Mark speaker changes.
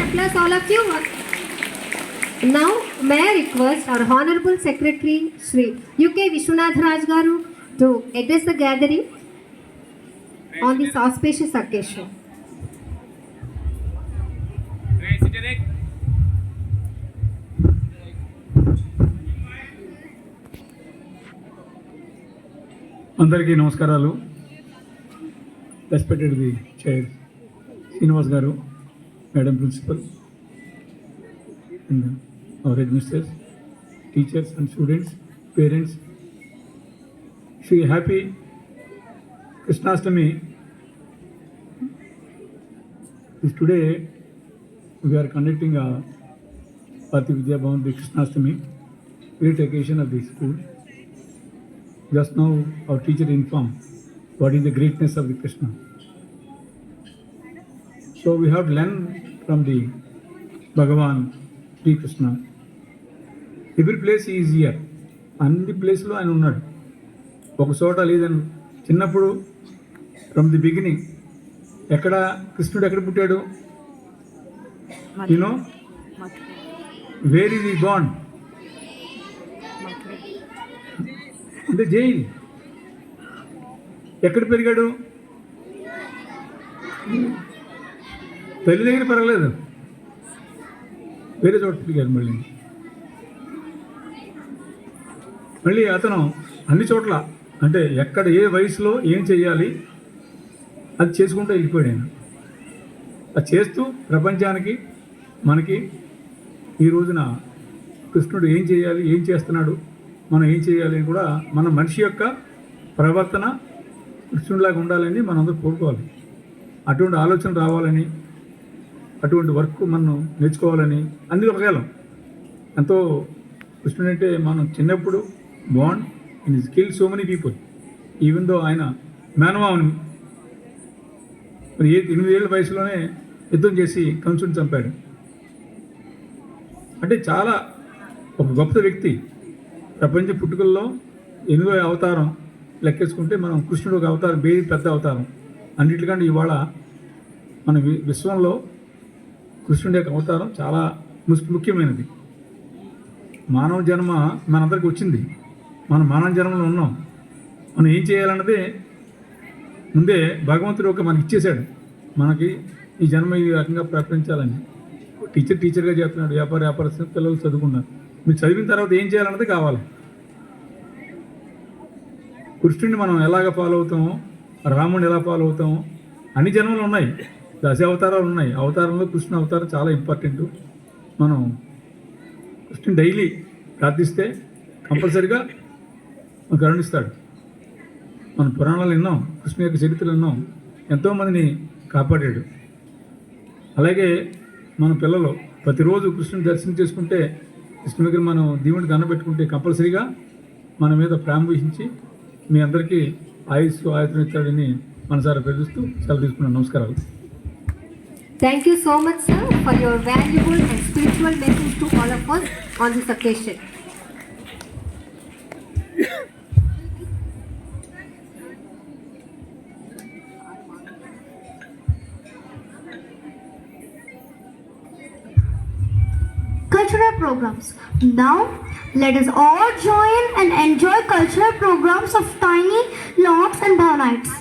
Speaker 1: applause all of you. Now may I request our Honorable Secretary Shri UK Vishwanath Raj Garu to address the gathering on this auspicious occasion.
Speaker 2: అందరికీ నమస్కారాలు. Respected the chair Srinivas garu, madam principal, and our headmistress, teachers and students, parents, Shri happy Krishnashtami. Today we are conducting a Bharati Vidya Bhavan the Krishnastami, great occasion of the school. Just now our teacher informed what is the greatness of the Krishna. So we have learned from the Bhagavan Sri Krishna. Every place he is here. అన్ని ప్లేస్లో ఆయన ఉన్నాడు. ఒక చోట లేదని చిన్నప్పుడు from the beginning ఎక్కడ కృష్ణుడు ఎక్కడ పుట్టాడు? You know, where is he born? In the jail. ఎక్కడ పెరిగాడు? తల్లి దగ్గర పెరగలేదు, వేరే చోట పెరిగాడు. మళ్ళీ అతను అన్ని చోట్ల అంటే ఎక్కడ ఏ వయసులో ఏం చెయ్యాలి అది చేసుకుంటూ వెళ్ళిపోయాడు ఆయన. అది చేస్తూ ప్రపంచానికి మనకి ఈ రోజున కృష్ణుడు ఏం చేయాలి, ఏం చేస్తున్నాడు, మనం ఏం చేయాలి అని కూడా మన మనిషి యొక్క ప్రవర్తన కృష్ణుడిలాగా ఉండాలని మనందరూ కోరుకోవాలి. అటువంటి ఆలోచన రావాలని, అటువంటి వర్క్ మనం నేర్చుకోవాలని అన్ని ఒకగలం. ఎంతో కృష్ణుడు అంటే మనం చిన్నప్పుడు bond in skill so many people. Even though ఆయన మేనమావని మరి 8 ఏళ్ళ వయసులోనే యుద్ధం చేసి కంసుని చంపాడు. అంటే చాలా ఒక గొప్ప వ్యక్తి. ప్రపంచ పుట్టుకల్లో 8వ అవతారం లెక్కేసుకుంటే మనం కృష్ణుడు ఒక అవతారం, పెద్ద అవతారం. అన్నిటికంటే ఇవాళ మన విశ్వంలో కృష్ణుడి యొక్క అవతారం చాలా ముఖ్యమైనది. మానవ జన్మ మనందరికీ వచ్చింది, మనం మానవ జన్మలో ఉన్నాం. మనం ఏం చేయాలన్నదే ముందే భగవంతుడు మనకి ఇచ్చేశాడు. మనకి ఈ జన్మ ఈ రకంగా ప్రకటించాలని. టీచర్గా చెప్తున్నాడు, వ్యాపారస్తులు పిల్లలు చదువుకున్నారు. మీరు చదివిన తర్వాత ఏం చేయాలన్నది కావాలి. కృష్ణుడిని మనం ఎలాగ ఫాలో అవుతామో, రాముడిని ఎలా ఫాలో అవుతామో, అన్ని జన్మలు ఉన్నాయి, 10 అవతారాలు ఉన్నాయి. అవతారంలో కృష్ణ అవతారం చాలా ఇంపార్టెంట్. మనం కృష్ణుని డైలీ ప్రార్థిస్తే కంపల్సరిగా కరుణిస్తాడు. మన పురాణాలు విన్నాం, కృష్ణ యొక్క చరిత్రలు విన్నాం, ఎంతోమందిని కాపాడాడు. అలాగే మన పిల్లలు ప్రతిరోజు కృష్ణుని దర్శనం చేసుకుంటే, కృష్ణ దగ్గర మనం దేవుడికి దండబెట్టుకుంటే కంపల్సరీగా మన మీద ప్రేమ వహించి మీ అందరికీ ఆయుతం ఇస్తాడని మనసారా ప్రయత్నిస్తూ సెలవు తీసుకున్నాను. నమస్కారాలు.
Speaker 1: Thank you so much, sir, for your valuable and spiritual message to all of us on this occasion.
Speaker 3: Cultural programs. Now, let us all join and enjoy cultural programs of Tiny Locks and Bhavanites.